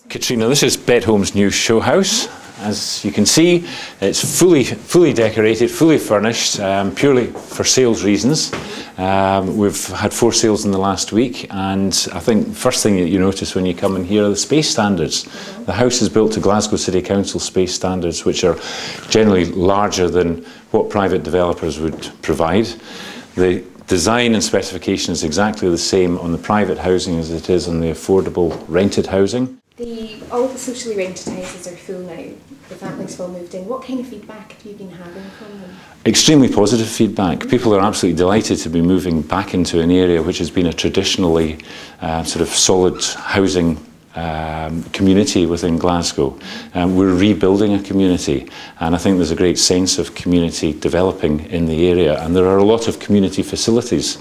Katrina, this is Bet Home's new show house. As you can see, it's fully decorated, fully furnished, purely for sales reasons. We've had 4 sales in the last week, and I think the first thing that you notice when you come in here are the space standards. The house is built to Glasgow City Council space standards, which are generally larger than what private developers would provide. The design and specification is exactly the same on the private housing as it is on the affordable rented housing. All the socially rented houses are full now. The families have all moved in. What kind of feedback have you been having from them? Extremely positive feedback. People are absolutely delighted to be moving back into an area which has been a traditionally sort of solid housing community within Glasgow. We're rebuilding a community, and I think there's a great sense of community developing in the area, and there are a lot of community facilities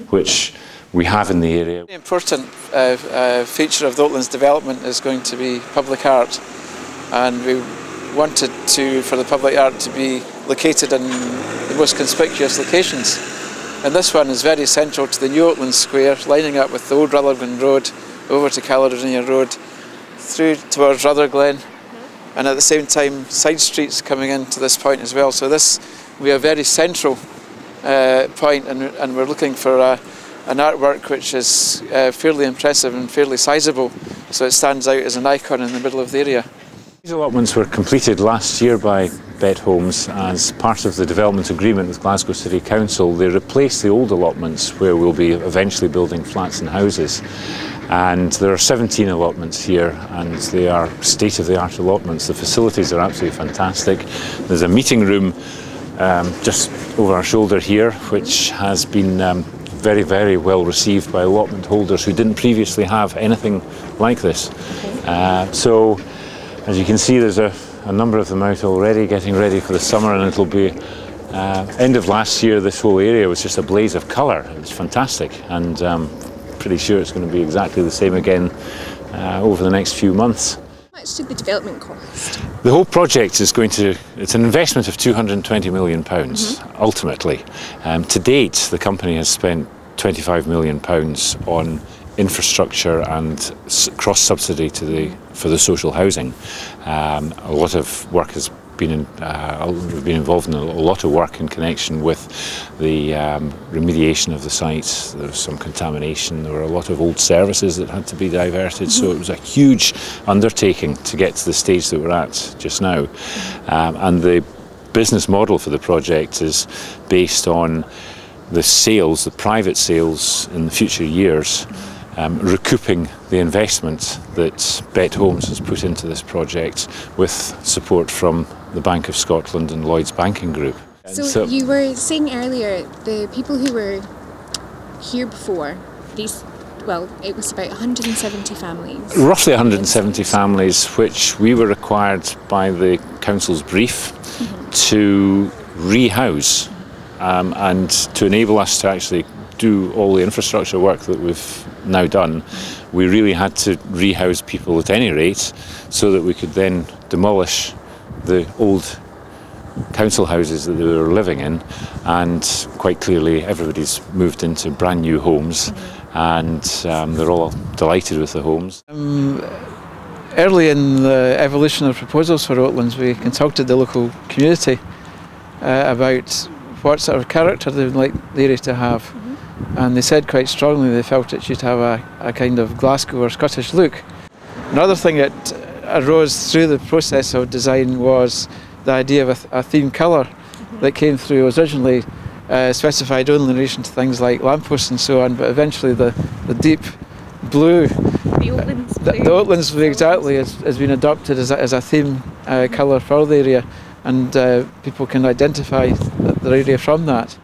which we have in the area. The important feature of the Oatlands development is going to be public art, and we wanted for the public art to be located in the most conspicuous locations. And this one is very central to the new Oatlands Square, lining up with the old Rutherglen Road, over to Caledonia Road, through towards Rutherglen, and at the same time side streets coming into this point as well. So this will be a very central point, and we're looking for an artwork which is fairly impressive and fairly sizable, so it stands out as an icon in the middle of the area. These allotments were completed last year by Bet Homes as part of the development agreement with Glasgow City Council. They replaced the old allotments where we'll be eventually building flats and houses. And there are 17 allotments here, and they are state-of-the-art allotments. The facilities are absolutely fantastic. There's a meeting room just over our shoulder here, which has been very, very well received by allotment holders who didn't previously have anything like this. So, as you can see, there's a number of them out already, getting ready for the summer, and it'll be end of last year. This whole area was just a blaze of colour. It was fantastic, and pretty sure it's going to be exactly the same again over the next few months. How much did the development cost? The whole project is it's an investment of £220 million, ultimately. To date, the company has spent £25 million on infrastructure and cross-subsidy for the social housing. A lot of work has been we've been involved in a lot of work in connection with the remediation of the sites. There was some contamination, there were a lot of old services that had to be diverted, so it was a huge undertaking to get to the stage that we're at just now. And the business model for the project is based on the sales, the private sales in the future years, recouping the investment that Bet Homes has put into this project with support from the Bank of Scotland and Lloyds Banking Group. So you were saying earlier, the people who were here before, it was about 170 families. Roughly 170 families, which we were required by the council's brief to rehouse, and to enable us to actually do all the infrastructure work that we've now done. We really had to rehouse people at any rate, so that we could then demolish the old council houses that they were living in, and quite clearly everybody's moved into brand new homes, and they're all delighted with the homes. Early in the evolution of proposals for Oatlands, we consulted the local community about what sort of character they would like the area to have. And they said quite strongly they felt it should have a kind of Glasgow or Scottish look. Another thing that arose through the process of design was the idea of a theme colour that came through. It was originally specified only in relation to things like lampposts and so on, but eventually the deep blue, the Oatlands blue exactly, has been adopted as a theme colour for the area, and people can identify their area from that.